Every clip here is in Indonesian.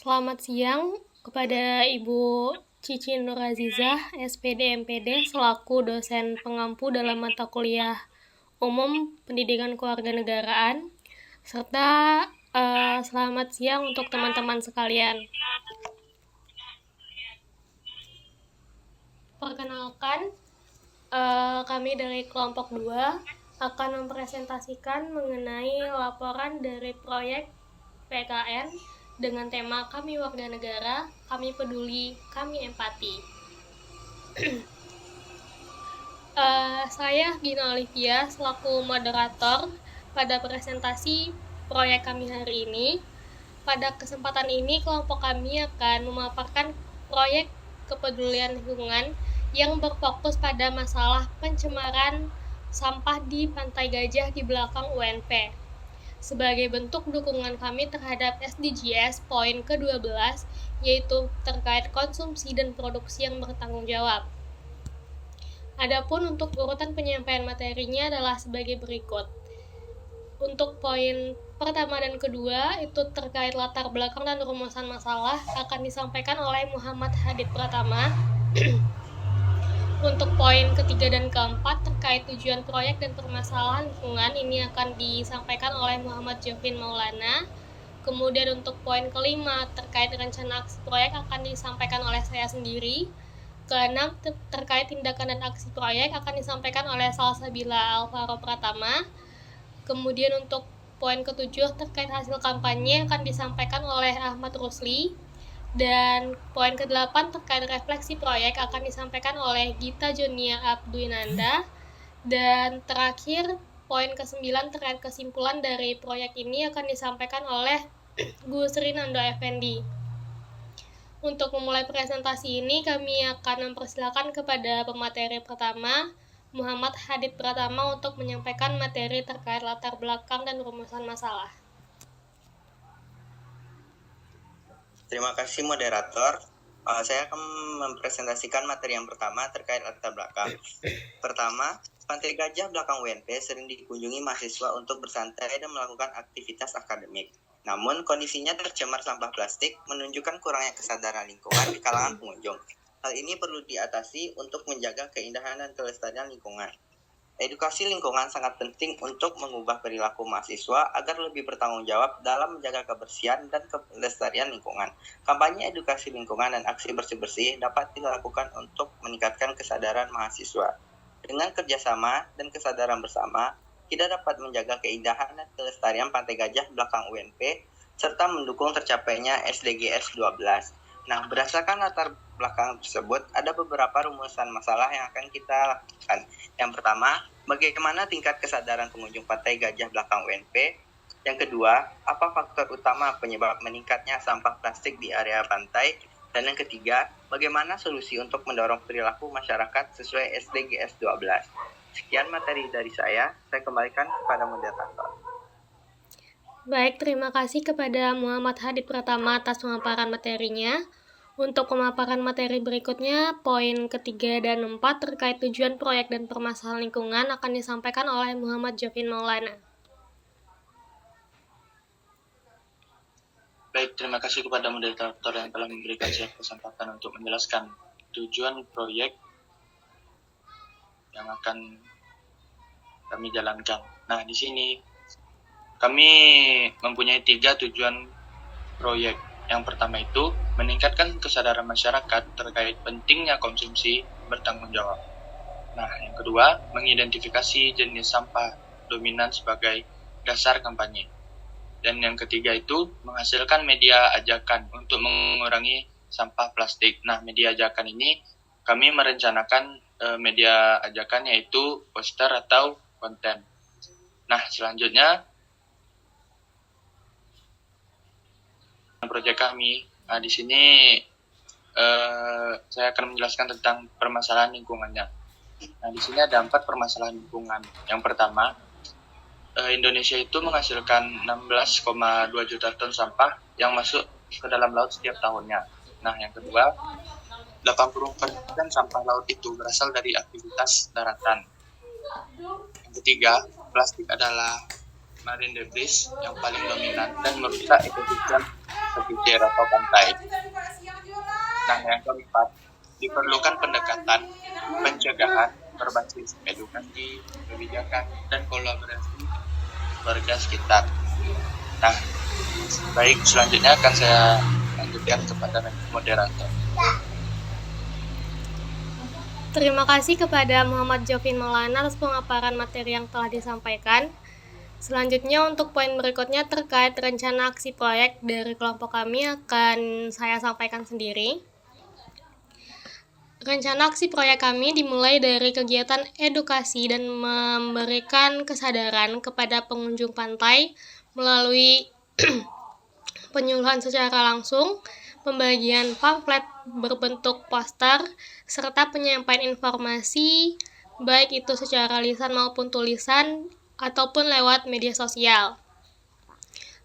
Selamat siang kepada Ibu Cici Nur Azizah, SPD MPD, selaku dosen pengampu dalam mata kuliah Umum Pendidikan Kewarganegaraan, serta selamat siang untuk teman-teman sekalian. Perkenalkan, kami dari kelompok 2 akan mempresentasikan mengenai laporan dari proyek PKN dengan tema Kami Warga Negara, Kami Peduli, Kami Empati. Saya Gina Olivia selaku moderator pada presentasi proyek kami hari ini. Pada kesempatan ini kelompok kami akan memaparkan proyek kepedulian lingkungan yang berfokus pada masalah pencemaran sampah di Pantai Gajah di belakang UNP. Sebagai bentuk dukungan kami terhadap SDGs poin ke-12, yaitu terkait konsumsi dan produksi yang bertanggung jawab. Adapun untuk urutan penyampaian materinya adalah sebagai berikut. Untuk poin pertama dan kedua, itu terkait latar belakang dan rumusan masalah, akan disampaikan oleh Muhammad Hadid Pratama. Untuk poin ketiga dan keempat terkait tujuan proyek dan permasalahan lingkungan, ini akan disampaikan oleh Muhammad Jovin Maulana. Kemudian untuk poin kelima terkait rencana aksi proyek akan disampaikan oleh saya sendiri. Keenam terkait tindakan dan aksi proyek akan disampaikan oleh Salsabila Alvaro Pratama. Kemudian untuk poin ketujuh terkait hasil kampanye akan disampaikan oleh Ahmad Rusli. Dan poin ke-8 terkait refleksi proyek akan disampaikan oleh Gita Jonia Abduinanda. Dan terakhir, poin ke-9 terkait kesimpulan dari proyek ini akan disampaikan oleh Gus Rinando Effendi. Untuk memulai presentasi ini, kami akan mempersilakan kepada pemateri pertama, Muhammad Hadid Pratama, untuk menyampaikan materi terkait latar belakang dan rumusan masalah. Terima kasih moderator. Saya akan mempresentasikan materi yang pertama terkait latar belakang. Pertama, Pantai Gajah belakang UNP sering dikunjungi mahasiswa untuk bersantai dan melakukan aktivitas akademik. Namun, kondisinya tercemar sampah plastik menunjukkan kurangnya kesadaran lingkungan di kalangan pengunjung. Hal ini perlu diatasi untuk menjaga keindahan dan kelestarian lingkungan. Edukasi lingkungan sangat penting untuk mengubah perilaku mahasiswa agar lebih bertanggung jawab dalam menjaga kebersihan dan kelestarian lingkungan. Kampanye edukasi lingkungan dan aksi bersih-bersih dapat dilakukan untuk meningkatkan kesadaran mahasiswa. Dengan kerjasama dan kesadaran bersama, kita dapat menjaga keindahan dan kelestarian Pantai Gajah belakang UNP, serta mendukung tercapainya SDGs 12. Nah, berdasarkan latar belakang tersebut, ada beberapa rumusan masalah yang akan kita lakukan. Yang pertama, bagaimana tingkat kesadaran pengunjung Pantai Gajah belakang UNP? Yang kedua, apa faktor utama penyebab meningkatnya sampah plastik di area pantai? Dan yang ketiga, bagaimana solusi untuk mendorong perilaku masyarakat sesuai SDGs 12? Sekian materi dari saya kembalikan kepada moderator. Baik, terima kasih kepada Muhammad Hadid Pratama atas pemaparan materinya. Untuk pemaparan materi berikutnya, poin ketiga dan 4 terkait tujuan proyek dan permasalahan lingkungan akan disampaikan oleh Muhammad Jovin Maulana. Baik, terima kasih kepada moderator yang telah memberikan saya kesempatan untuk menjelaskan tujuan proyek yang akan kami jalankan. Nah, di sini kami mempunyai 3 tujuan proyek. Yang pertama itu meningkatkan kesadaran masyarakat terkait pentingnya konsumsi bertanggung jawab. Nah, yang kedua, mengidentifikasi jenis sampah dominan sebagai dasar kampanye. Dan yang ketiga itu menghasilkan media ajakan untuk mengurangi sampah plastik. Nah, media ajakan ini kami merencanakan media ajakan yaitu poster atau konten. Nah, selanjutnya proyek kami. Nah, di sini saya akan menjelaskan tentang permasalahan lingkungannya. Nah, di sini ada 4 permasalahan lingkungan. Yang pertama, Indonesia itu menghasilkan 16,2 juta ton sampah yang masuk ke dalam laut setiap tahunnya. Nah, yang kedua, 80% sampah laut itu berasal dari aktivitas daratan. Yang ketiga, plastik adalah marine debris yang paling dominan dan merusak ekosistem pesisir atau pantai. Nah, yang keempat, diperlukan pendekatan pencegahan berbasis edukasi, kebijakan, dan kolaborasi warga sekitar. Nah, baik, selanjutnya akan saya lanjutkan kepada moderator. Terima kasih kepada Muhammad Jovin Maulana atas pemaparan materi yang telah disampaikan. Selanjutnya untuk poin berikutnya terkait rencana aksi proyek dari kelompok kami akan saya sampaikan sendiri. Rencana aksi proyek kami dimulai dari kegiatan edukasi dan memberikan kesadaran kepada pengunjung pantai melalui penyuluhan secara langsung, pembagian pamflet berbentuk poster, serta penyampaian informasi baik itu secara lisan maupun tulisan ataupun lewat media sosial.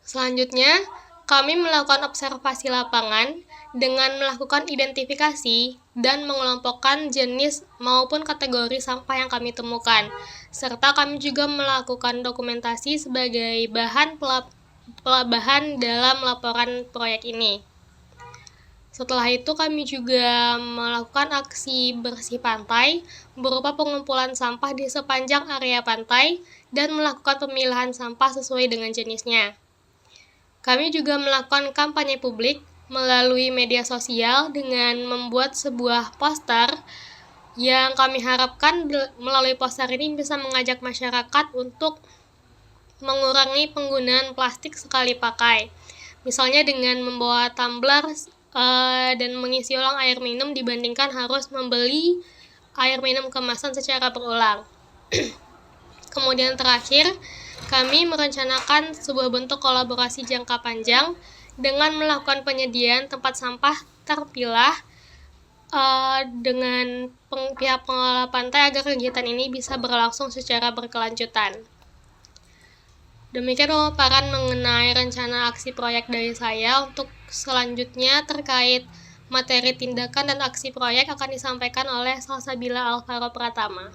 Selanjutnya, kami melakukan observasi lapangan dengan melakukan identifikasi dan mengelompokkan jenis maupun kategori sampah yang kami temukan, serta kami juga melakukan dokumentasi sebagai bahan dalam laporan proyek ini. Setelah itu kami juga melakukan aksi bersih pantai berupa pengumpulan sampah di sepanjang area pantai dan melakukan pemilahan sampah sesuai dengan jenisnya. Kami juga melakukan kampanye publik melalui media sosial dengan membuat sebuah poster yang kami harapkan melalui poster ini bisa mengajak masyarakat untuk mengurangi penggunaan plastik sekali pakai. Misalnya dengan membawa tumbler dan mengisi ulang air minum dibandingkan harus membeli air minum kemasan secara berulang. Kemudian terakhir, kami merencanakan sebuah bentuk kolaborasi jangka panjang dengan melakukan penyediaan tempat sampah terpilah dengan pihak pengelola pantai agar kegiatan ini bisa berlangsung secara berkelanjutan. Demikian pemaparan mengenai rencana aksi proyek dari saya. Untuk selanjutnya terkait materi tindakan dan aksi proyek akan disampaikan oleh Salsabila Alvaro Pratama.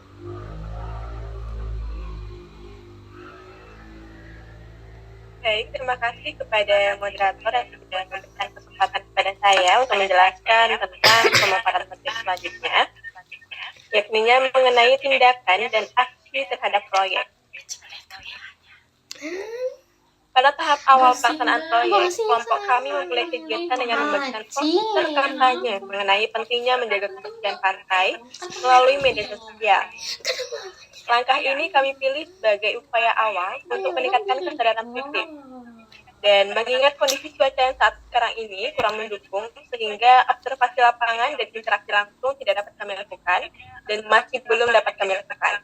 Baik, terima kasih kepada moderator yang sudah memberikan kesempatan kepada saya untuk menjelaskan tentang pemaparan materi selanjutnya, yakni mengenai tindakan dan aksi terhadap proyek. Pada tahap awal pelaksanaan proyek, kelompok kami memulai kegiatan dengan membagikan poster kampanye mengenai pentingnya menjaga kebersihan pantai melalui media sosial. Langkah ini kami pilih sebagai upaya awal untuk meningkatkan kesadaran publik. Dan mengingat kondisi cuaca yang saat sekarang ini kurang mendukung, sehingga observasi lapangan dan interaksi langsung tidak dapat kami lakukan dan masih belum dapat kami lakukan.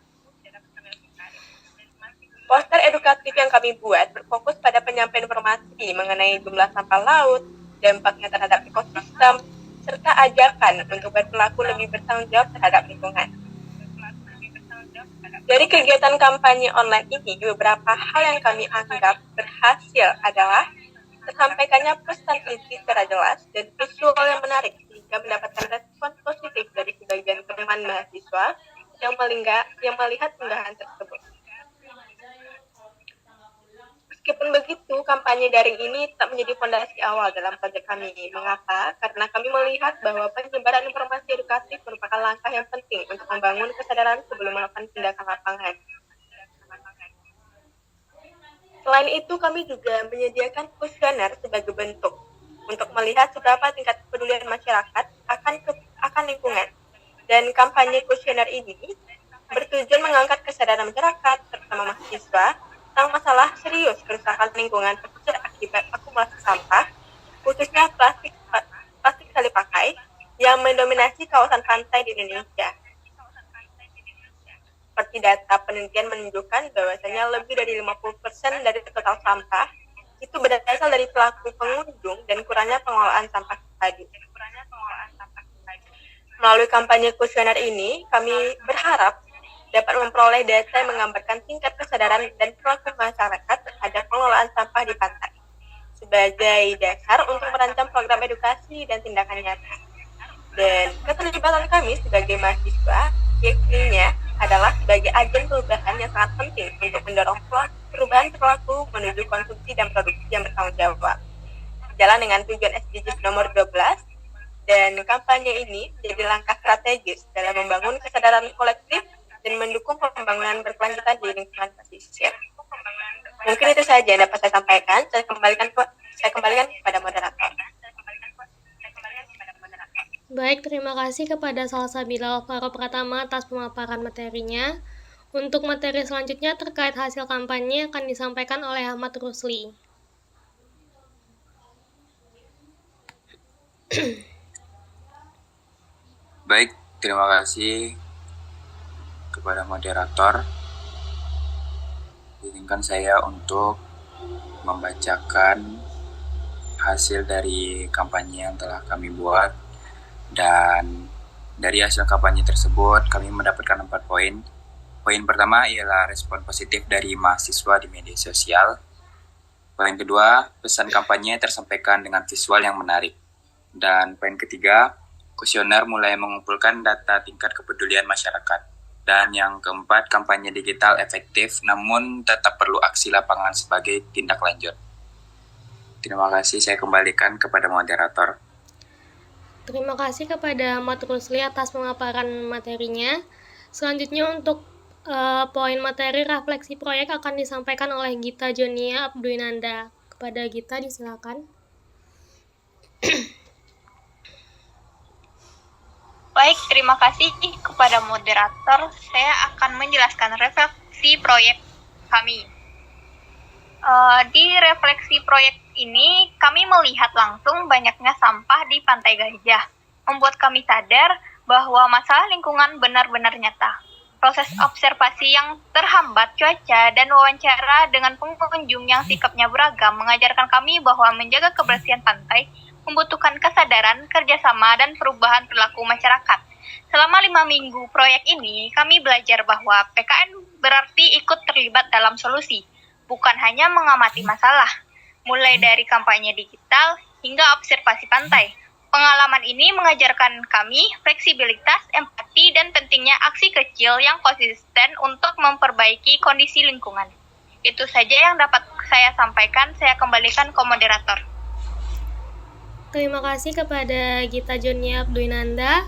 Poster edukatif yang kami buat berfokus pada penyampaian informasi mengenai jumlah sampah laut, dampaknya terhadap ekosistem, serta ajakan untuk berperilaku lebih bertanggung jawab terhadap lingkungan. Dari kegiatan kampanye online ini, beberapa hal yang kami anggap berhasil adalah tersampaikannya pesan inti secara jelas dan visual yang menarik sehingga mendapatkan respon positif dari sebagian teman mahasiswa yang melihat unggahan tersebut. Meskipun begitu, kampanye daring ini tak menjadi fondasi awal dalam proyek kami. Mengapa? Karena kami melihat bahwa penyebaran informasi edukatif merupakan langkah yang penting untuk membangun kesadaran sebelum melakukan tindakan lapangan. Selain itu, kami juga menyediakan kuesioner sebagai bentuk untuk melihat seberapa tingkat kepedulian masyarakat akan lingkungan. Dan kampanye kuesioner ini bertujuan mengangkat kesadaran masyarakat, terutama mahasiswa, tentang masalah serius kerusakan lingkungan pesisir akibat akumulasi sampah, khususnya plastik sekali pakai yang mendominasi kawasan pantai di Indonesia. Seperti data penelitian menunjukkan bahwasanya lebih dari 50% dari total sampah itu berasal dari pelaku pengunjung dan kurangnya pengelolaan sampah tadi. Melalui kampanye kuesioner ini, kami berharap dapat memperoleh data yang menggambarkan tingkat kesadaran dan perilaku masyarakat terhadap pengelolaan sampah di pantai sebagai dasar untuk merancang program edukasi dan tindakan nyata. Dan keterlibatan kami sebagai mahasiswa yakninya adalah sebagai agen perubahan yang sangat penting untuk mendorong perubahan perilaku menuju konsumsi dan produksi yang bertanggung jawab. sejalan dengan tujuan SDGs nomor 12, dan kampanye ini menjadi langkah strategis dalam membangun kesadaran kolektif dan mendukung pembangunan berkelanjutan di lingkungan pesisir. Mungkin itu saja yang dapat saya sampaikan. Saya kembalikan kepada moderator. Baik, terima kasih kepada Salsabila Alvaro Pratama atas pemaparan materinya. Untuk materi selanjutnya terkait hasil kampanye akan disampaikan oleh Ahmad Rusli. Baik, terima kasih kepada moderator. Izinkan saya untuk membacakan hasil dari kampanye yang telah kami buat. Dan dari hasil kampanye tersebut kami mendapatkan 4 poin. Poin pertama ialah respon positif dari mahasiswa di media sosial. Poin kedua, pesan kampanye tersampaikan dengan visual yang menarik. Dan poin ketiga, kuesioner mulai mengumpulkan data tingkat kepedulian masyarakat. Dan yang keempat, kampanye digital efektif namun tetap perlu aksi lapangan sebagai tindak lanjut. Terima kasih, saya kembalikan kepada moderator. Terima kasih kepada Ahmad Rusli atas pemaparan materinya. Selanjutnya untuk poin materi refleksi proyek akan disampaikan oleh Gita Jonia Abduinanda. Kepada Gita, disilakan. Baik, terima kasih kepada moderator. Saya akan menjelaskan refleksi proyek kami. Di refleksi proyek ini, kami melihat langsung banyaknya sampah di Pantai Gajah, membuat kami sadar bahwa masalah lingkungan benar-benar nyata. Proses observasi yang terhambat cuaca dan wawancara dengan pengunjung yang sikapnya beragam mengajarkan kami bahwa menjaga kebersihan pantai membutuhkan kesadaran, kerjasama, dan perubahan perilaku masyarakat. Selama 5 minggu proyek ini, kami belajar bahwa PKN berarti ikut terlibat dalam solusi, bukan hanya mengamati masalah. Mulai dari kampanye digital hingga observasi pantai. Pengalaman ini mengajarkan kami fleksibilitas, empati, dan pentingnya aksi kecil yang konsisten untuk memperbaiki kondisi lingkungan. Itu saja yang dapat saya sampaikan. Saya kembalikan ke moderator. Terima kasih kepada Gita Jonia Abduinanda.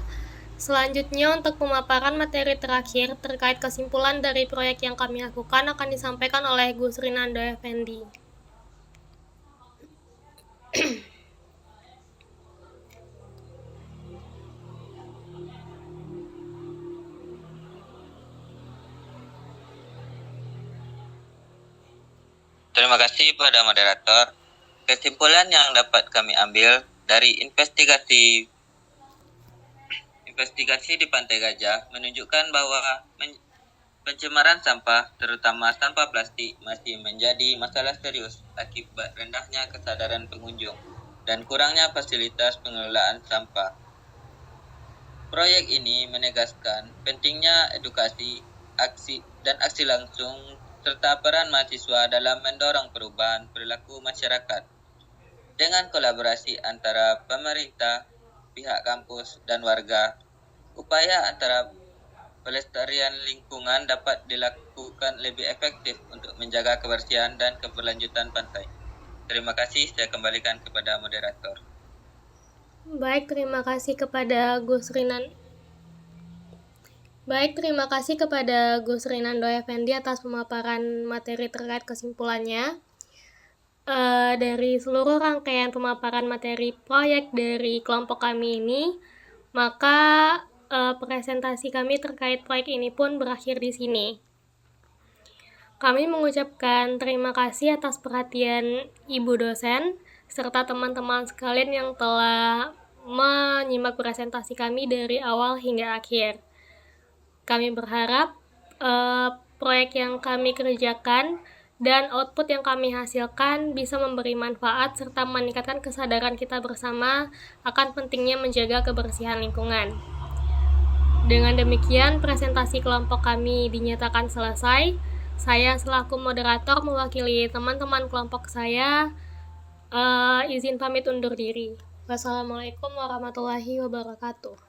Selanjutnya untuk pemaparan materi terakhir terkait kesimpulan dari proyek yang kami lakukan akan disampaikan oleh Gus Rinando Effendi. Terima kasih pada moderator. Kesimpulan yang dapat kami ambil dari investigasi di Pantai Gajah menunjukkan bahwa pencemaran sampah, terutama sampah plastik, masih menjadi masalah serius akibat rendahnya kesadaran pengunjung dan kurangnya fasilitas pengelolaan sampah. Proyek ini menegaskan pentingnya edukasi, aksi langsung serta peran mahasiswa dalam mendorong perubahan perilaku masyarakat. Dengan kolaborasi antara pemerintah, pihak kampus, dan warga, upaya antara pelestarian lingkungan dapat dilakukan lebih efektif untuk menjaga kebersihan dan keberlanjutan pantai. Terima kasih, saya kembalikan kepada moderator. Baik, terima kasih kepada Gus Rinando Effendi atas pemaparan materi terkait kesimpulannya. Dari seluruh rangkaian pemaparan materi proyek dari kelompok kami ini, maka presentasi kami terkait proyek ini pun berakhir di sini. Kami mengucapkan terima kasih atas perhatian Ibu dosen serta teman-teman sekalian yang telah menyimak presentasi kami dari awal hingga akhir. Kami berharap proyek yang kami kerjakan dan output yang kami hasilkan bisa memberi manfaat serta meningkatkan kesadaran kita bersama akan pentingnya menjaga kebersihan lingkungan. Dengan demikian, presentasi kelompok kami dinyatakan selesai. Saya selaku moderator mewakili teman-teman kelompok saya, izin pamit undur diri. Wassalamualaikum warahmatullahi wabarakatuh.